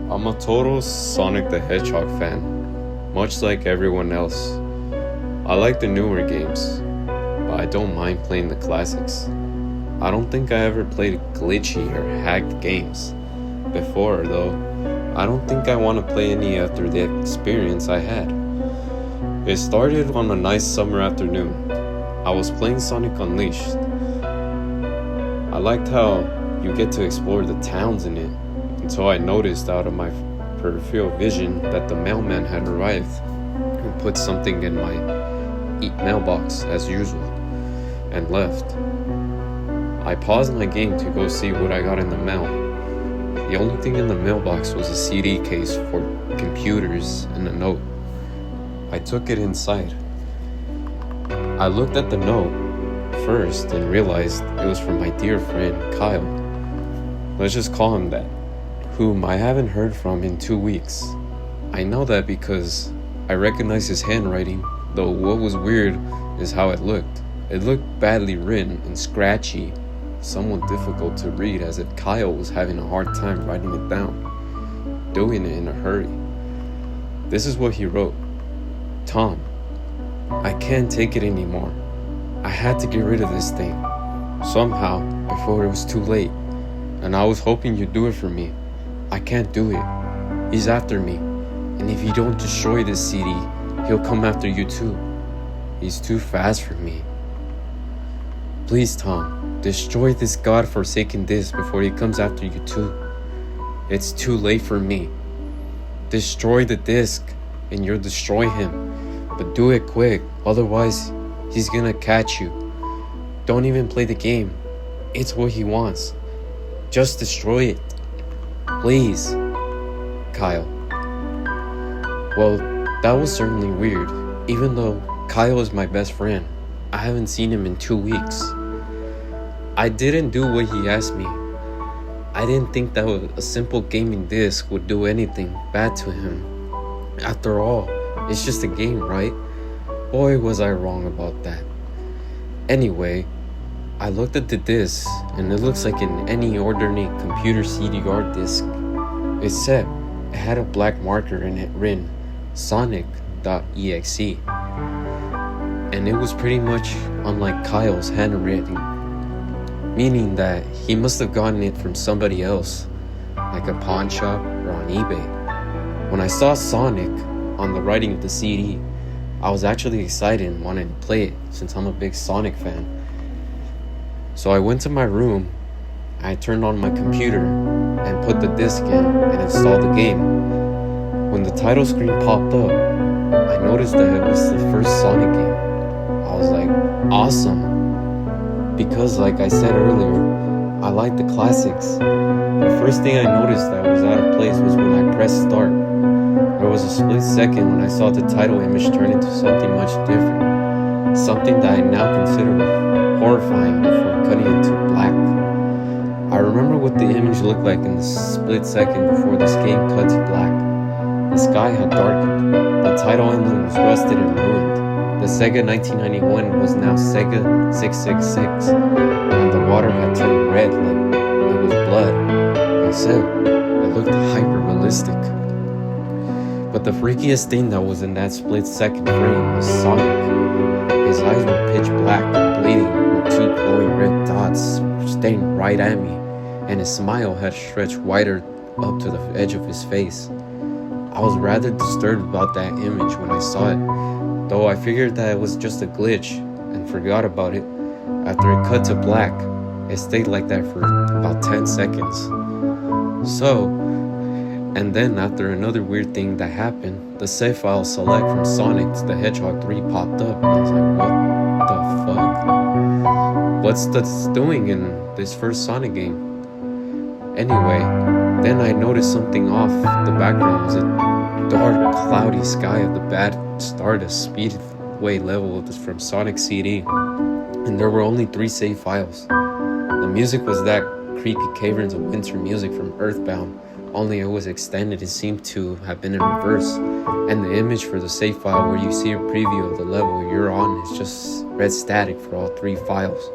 I'm a total Sonic the Hedgehog fan, much like everyone else. I like the newer games, but I don't mind playing the classics. I don't think I ever played glitchy or hacked games before, though. I don't think I want to play any after the experience I had. It started on a nice summer afternoon. I was playing Sonic Unleashed. I liked how you get to explore the towns in it, until I noticed out of my peripheral vision that the mailman had arrived and put something in my mailbox as usual and left. I paused my game to go see what I got in the mail. The only thing in the mailbox was a CD case for computers and a note. I took it inside. I looked at the note first and realized it was from my dear friend Kyle. Let's just call him that, whom I haven't heard from in 2 weeks. I know that because I recognize his handwriting, though what was weird is how it looked. It looked badly written and scratchy, somewhat difficult to read, as if Kyle was having a hard time writing it down, doing it in a hurry. This is what he wrote. Tom, I can't take it anymore. I had to get rid of this thing, somehow, before it was too late, and I was hoping you'd do it for me. I can't do it. He's after me, and if you don't destroy this CD, he'll come after you too. He's too fast for me. Please, Tom, destroy this godforsaken disc before he comes after you too. It's too late for me. Destroy the disc, and you'll destroy him. But do it quick, otherwise he's gonna catch you. Don't even play the game. It's what he wants. Just destroy it. Please, Kyle. Well, that was certainly weird. Even though Kyle is my best friend, I haven't seen him in 2 weeks. I didn't do what he asked me. I didn't think that a simple gaming disc would do anything bad to him. After all, it's just a game, right? Boy, was I wrong about that. Anyway, I looked at the disc, and it looks like any ordinary computer CDR disc, except it had a black marker in it written Sonic.Exe, and it was pretty much unlike Kyle's handwriting, meaning that he must have gotten it from somebody else, like a pawn shop or on eBay. When I saw Sonic on the writing of the CD, I was actually excited and wanted to play it since I'm a big Sonic fan. So I went to my room, I turned on my computer and put the disc in and installed the game. When the title screen popped up, I noticed that it was the first Sonic game. I was like, awesome. Because like I said earlier, I like the classics. The first thing I noticed that was out of place was when I pressed start. There was a split second when I saw the title image turn into something much different. Something that I now consider horrifying before cutting it to black. I remember what the image looked like in the split second before this game cut to black. The sky had darkened. The title emblem was rusted and ruined. The Sega 1991 was now Sega 666, and the water had turned red like it was blood, except it looked hyper-realistic. But the freakiest thing that was in that split second frame was Sonic. His eyes were pitch black and bleeding with two glowing red dots staring right at me, and his smile had stretched wider up to the edge of his face. I was rather disturbed about that image when I saw it, though I figured that it was just a glitch and forgot about it. After it cut to black, it stayed like that for about 10 seconds. And then after another weird thing that happened, the save file select from Sonic the Hedgehog 3 popped up, and I was like, what the fuck? What's this doing in this first Sonic game? Anyway, then I noticed something off. The background was a dark, cloudy sky of the bad Stardust Speedway level from Sonic CD, and there were only 3 save files. The music was that creepy Caverns of Winter music from Earthbound, only it was extended and seemed to have been in reverse, and the image for the save file where you see a preview of the level you're on is just red static for all 3 files.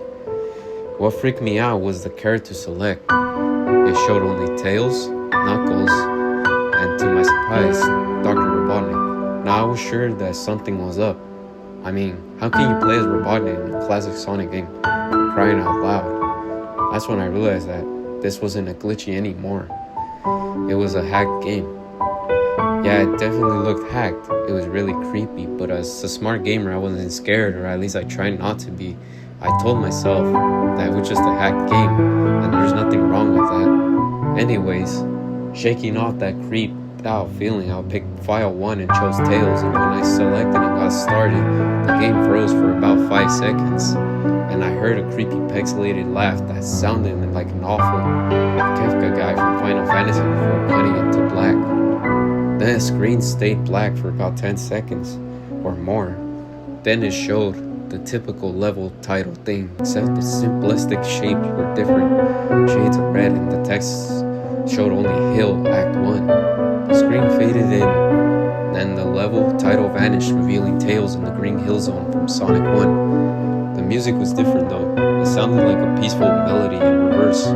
What freaked me out was the character select. It showed only Tails, Knuckles, surprised, Dr. Robotnik. Now I was sure that something was up. I mean, how can you play as Robotnik in a classic Sonic game? Crying out loud. That's when I realized that this wasn't a glitchy anymore. It was a hacked game. Yeah, it definitely looked hacked. It was really creepy, but as a smart gamer, I wasn't scared, or at least I tried not to be. I told myself that it was just a hacked game, and there's nothing wrong with that. Anyways, shaking off that creeped out feeling, I picked file 1 and chose Tails, and when I selected and got started, the game froze for about 5 seconds, and I heard a creepy pixelated laugh that sounded like an awful Kefka guy from Final Fantasy before cutting it to black. Then the screen stayed black for about 10 seconds or more. Then it showed the typical level title thing, except the simplistic shapes were different shades of red, and the text showed only Hill Act 1. The screen faded in, and the level title vanished, revealing Tails in the Green Hill Zone from Sonic 1. The music was different though. It sounded like a peaceful melody in reverse.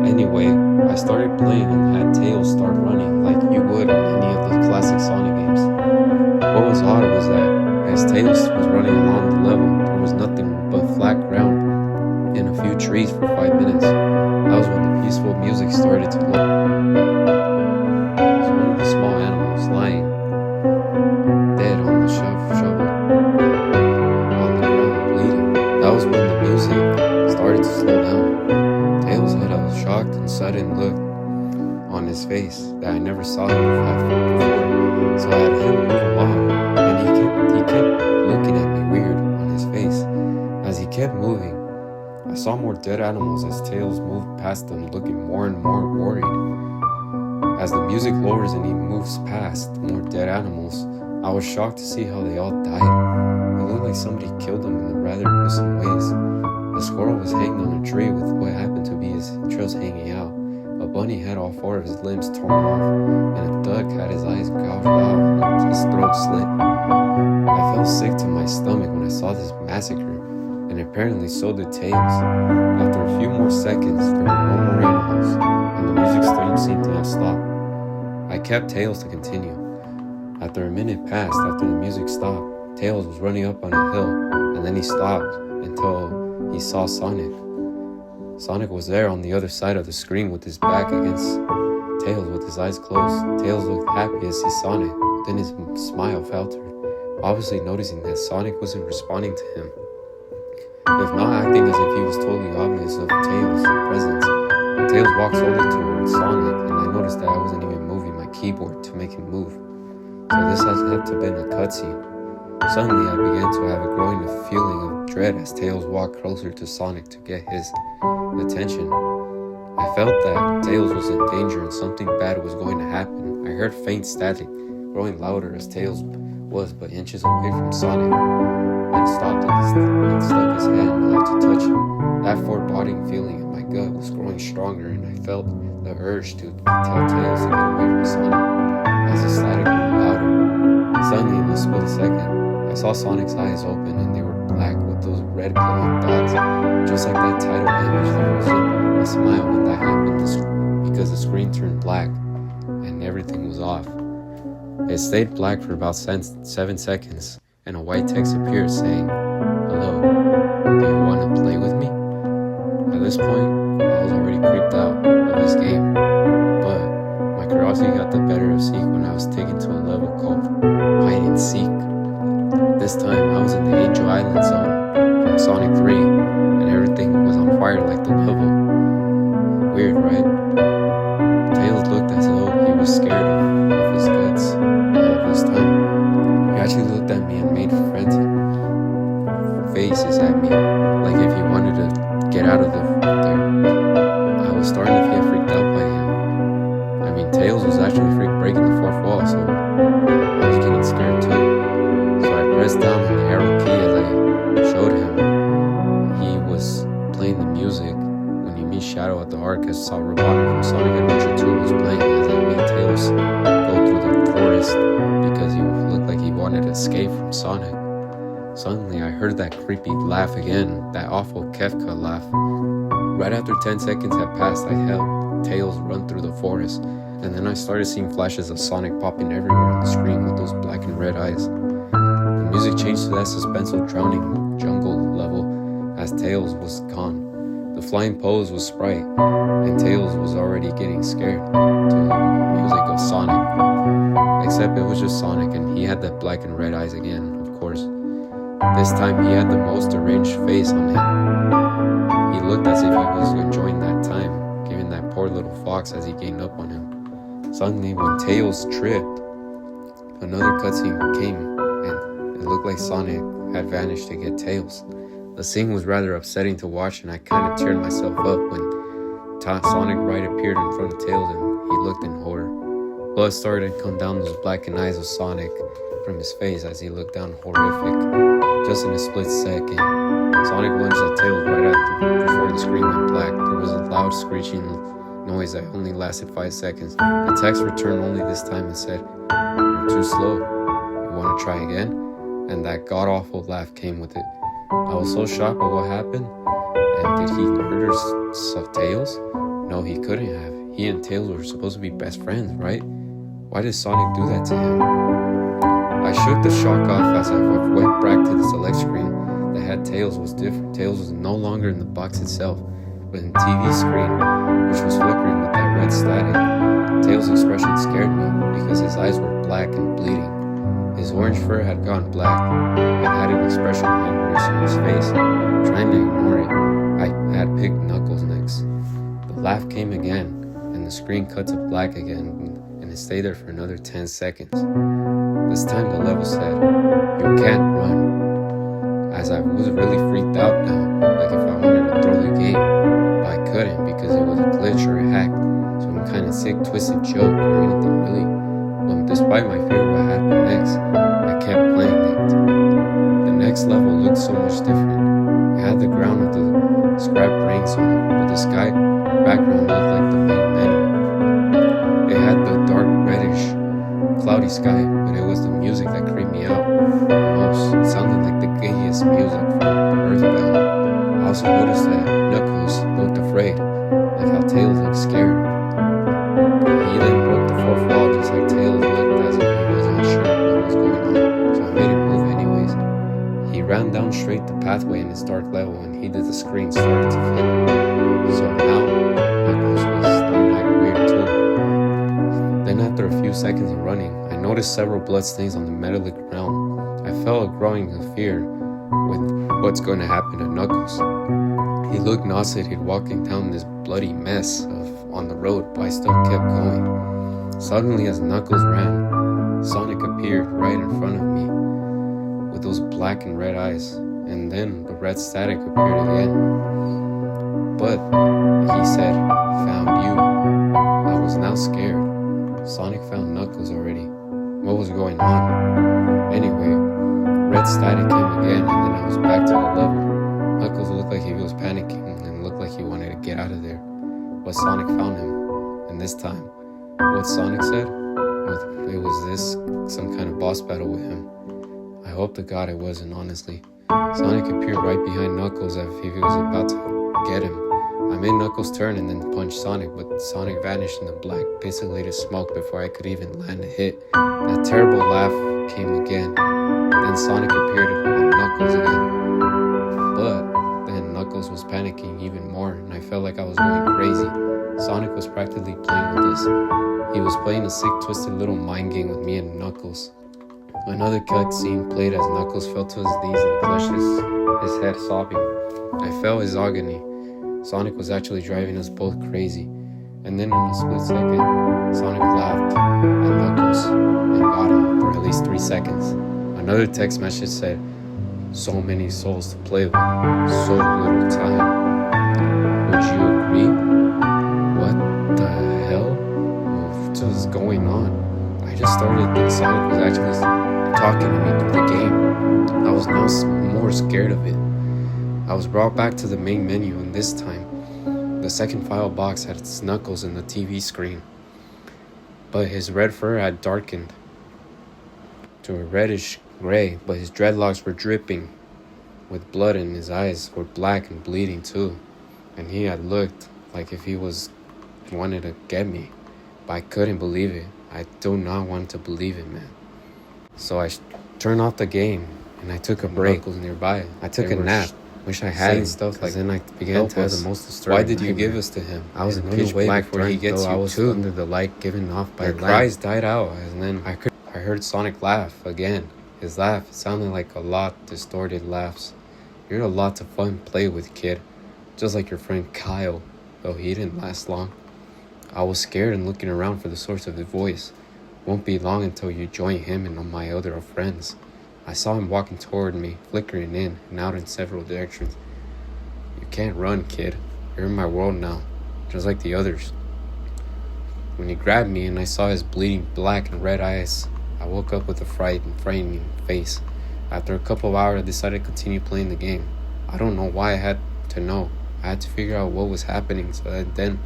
Anyway, I started playing and had Tails start running like you would in any of the classic Sonic games. What was odd was that as Tails was running along the level, there was nothing but flat ground and a few trees for 5 minutes. That was when the peaceful music started to look. It was one of the small animals lying dead on the shovel on the ground bleeding. That was when the music started to slow down. Tails had a shocked and sudden look on his face that I never saw him have before, so I had him move along, and he kept looking at me weird on his face. As he kept moving, I saw more dead animals as Tails moved past them, looking more and more worried. As the music lowers and he moves past more dead animals, I was shocked to see how they all died. It looked like somebody killed them in rather gruesome ways. A squirrel was hanging on a tree with what happened to be his entrails hanging out. A bunny had all 4 of his limbs torn off, and a duck had his eyes gouged out and his throat slit. I felt sick to my stomach when I saw this massacre, and apparently so did Tails. After a few more seconds, there were no more animals, and the music stream seemed to have stopped. I kept Tails to continue. After a minute passed after the music stopped, Tails was running up on a hill, and then he stopped until he saw Sonic. Sonic was there on the other side of the screen with his back against Tails with his eyes closed. Tails looked happy as he saw Sonic, then his smile faltered, obviously noticing that Sonic wasn't responding to him, if not acting as if he was totally oblivious of Tails' presence. Tails walked slowly towards Sonic, and I noticed that I wasn't even moving my keyboard to make him move. So this had to have been a cutscene. Suddenly I began to have a growing feeling of dread as Tails walked closer to Sonic to get his attention. I felt that Tails was in danger and something bad was going to happen. I heard faint static, growing louder as Tails was but inches away from Sonic, and stopped and stuck his hand out to touch him. That foreboding feeling in my gut was growing stronger, and I felt the urge to tell Tails to get away from Sonic as the static grew louder. Suddenly, in a split second, I saw Sonic's eyes open, and they were black with those red glowing dots, just like that title image. There was a smile when that happened because the screen turned black and everything was off. It stayed black for about 7 seconds, and a white text appeared saying, "Hello, do you want to play with me?" At this point, I was already creeped out of this game, but my curiosity got the better of Seek when I was taken to a level called Hide and Seek. This time, I was in the Angel Island zone from Sonic 3, and everything was on fire like the level. Weird, right? Tails looked as though he was scared of his guts all of this time. He actually looked at me and made frantic faces at me, like if he wanted to get out of there. I was starting to get freaked out by him. I mean, Tails was actually breaking the fourth wall, so I was getting scared too. So I pressed down on the arrow key as I showed him. He was playing the music when you meet Shadow at the Ark, as saw Robotnik from Sonic Adventure 2 was playing as I made Tails go through the forest because he looked like he wanted to escape from Sonic. Suddenly I heard that creepy laugh again, that awful Kefka laugh. Right after 10 seconds had passed, I helped Tails run through the forest. And then I started seeing flashes of Sonic popping everywhere on the screen with those black and red eyes. The music changed to that suspenseful drowning jungle level as Tails was gone. The flying pose was Sprite, and Tails was already getting scared to the music of Sonic. Except it was just Sonic, and he had the black and red eyes again, of course. This time he had the most deranged face on him. He looked as if he was enjoying that time, giving that poor little fox as he gained up on him. Suddenly, when Tails tripped, another cutscene came, and it looked like Sonic had vanished to get Tails. The scene was rather upsetting to watch, and I kind of teared myself up when Sonic right appeared in front of Tails, and he looked in horror. Blood started to come down those blackened eyes of Sonic from his face as he looked down horrific. Just in a split second, Sonic lunged at Tails right before the screen went black. There was a loud screeching noise that only lasted 5 seconds. The text returned only this time and said, "You're too slow. You want to try again?" And that god-awful laugh came with it. I was so shocked by what happened. And did he murder Tails? No, he couldn't have. He and Tails were supposed to be best friends, right? Why did Sonic do that to him? I shook the shock off as I went back to the select screen. The head Tails was different. Tails was no longer in the box itself, but in the TV screen, which was flickering with that red static. Tails' expression scared me because his eyes were black and bleeding. His orange fur had gone black and had an expression of anger on his face. Trying to ignore it, I had picked Knuckles next. The laugh came again, and the screen cut to black again, and it stayed there for another 10 seconds. This time the level said, "You can't run." As I was really freaked out now, like if I wanted to throw the game, but I couldn't because it was a glitch or a hack, some kind of sick, twisted joke or anything really. But despite my fear of what happened next, I kept playing it. The next level looked so much different. It had the ground with the scrap brains on it, but the sky background looked like the main menu. It had the dark reddish, cloudy sky, but it was the music that creeped me out the most. It sounded like the gayest music from the Earthbound. I also noticed that Knuckles looked afraid, like how Tails looked scared. He then broke the fourth wall just like Tails looked as if he wasn't sure what was going on, so I made him move anyways. He ran down straight the pathway in his dark level, and the screen started to flicker. So now Knuckles was starting to act weird too. Then after a few seconds of running, I noticed several blood stains on the metallic ground. I felt a growing fear with what's going to happen to Knuckles. He looked nauseated walking down this bloody mess on the road, but I still kept going. Suddenly, as Knuckles ran, Sonic appeared right in front of me with those black and red eyes, and then the red static appeared again. But he said, "Found you." I was now scared. Sonic found Knuckles already. What was going on? Anyway, red static came again, and then I was back to the level. Knuckles looked like he was panicking and looked like he wanted to get out of there. But Sonic found him, and this time, what Sonic said, it was this some kind of boss battle with him. I hope to God it wasn't, honestly. Sonic appeared right behind Knuckles as if he was about to get him. I made Knuckles turn and then punch Sonic, but Sonic vanished in the black, pixelated smoke before I could even land a hit. That terrible laugh came again. Then Sonic appeared on Knuckles again. But then Knuckles was panicking even more, and I felt like I was going crazy. Sonic was practically playing with this. He was playing a sick, twisted little mind game with me and Knuckles. Another cutscene played as Knuckles fell to his knees and clutched his head, sobbing. I felt his agony. Sonic was actually driving us both crazy. And then in a split second, Sonic laughed at Knuckles and got him for at least 3 seconds. Another text message said, "So many souls to play with, so little time. Would you agree?" What the hell was going on? I just started to think Sonic was actually talking to me through the game. I was now more scared of it. I was brought back to the main menu, and this time, the second file box had its Knuckles in the TV screen. But his red fur had darkened to a reddish gray, but his dreadlocks were dripping with blood, and his eyes were black and bleeding too. And he had looked like if he was wanted to get me. But I couldn't believe it. I do not want to believe it, man. So I turned off the game and I took a break. Was nearby. I took a nap. Wish I had stuff like then I began to have the most disturbing. Why did you nightmare. give us to him? I was in Run pitch away black before he dark, gets though you I was too. under the light given off by Your the cries lamp. died out, and then I heard Sonic laugh again. His laugh sounded like a lot distorted laughs. You're a lot to fun play with, kid. Just like your friend Kyle, though he didn't last long. I was scared and looking around for the source of his voice. Won't be long until you join him and all my other friends. I saw him walking toward me, flickering in and out in several directions. You can't run, kid. You're in my world now, just like the others. When he grabbed me and I saw his bleeding black and red eyes, I woke up with a frightening face. After a couple of hours, I decided to continue playing the game. I don't know why I had to know. I had to figure out what was happening, so I then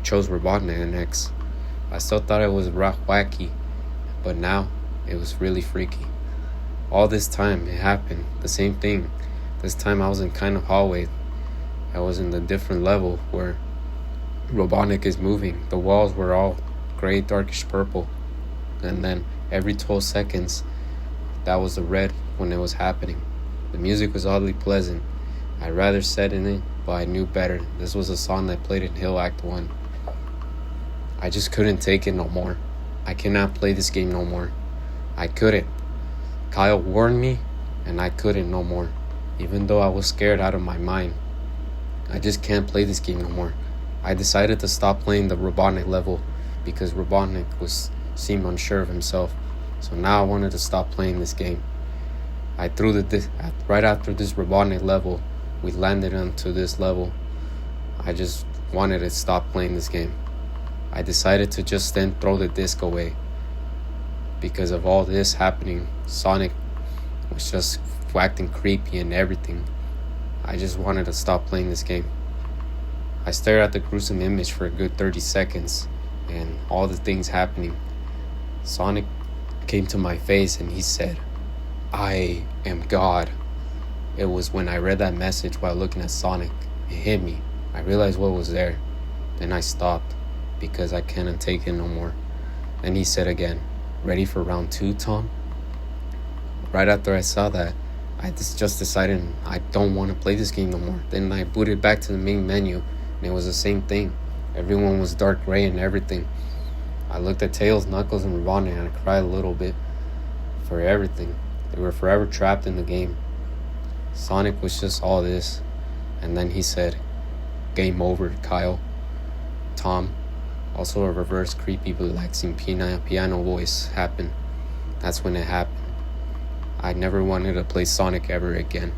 chose Robotnik. I still thought it was wacky, but now it was really freaky. All this time it happened, the same thing. This time I was in kind of hallway. I was in the different level where Robotnik is moving. The walls were all gray, darkish purple. And then every 12 seconds, that was the red when it was happening. The music was oddly pleasant. I'd rather sit in it, but I knew better. This was a song that played in Hill Act 1. I just couldn't take it no more. I cannot play this game no more. I couldn't. Kyle warned me, and I couldn't no more. Even though I was scared out of my mind. I just can't play this game no more. I decided to stop playing the Robotnik level because Robotnik seemed unsure of himself. So now I wanted to stop playing this game. I threw right after this Robotnik level, we landed onto this level. I just wanted to stop playing this game. I decided to just then throw the disc away. Because of all this happening, Sonic was just acting creepy and everything. I just wanted to stop playing this game. I stared at the gruesome image for a good 30 seconds and all the things happening. Sonic came to my face and he said, "I am God." It was when I read that message while looking at Sonic. It hit me. I realized what was there. Then I stopped because I couldn't take it no more. Then he said again, "Ready for round 2, Tom?" Right after I saw that, I just decided I don't want to play this game no more. Then I booted back to the main menu, and it was the same thing. Everyone was dark gray and everything. I looked at Tails, Knuckles, and Robotnik, and I cried a little bit for everything. They were forever trapped in the game. Sonic was just all this. And then he said, "Game over, Kyle." Tom, also a reverse creepy relaxing piano voice happened. That's when it happened. I never wanted to play Sonic ever again.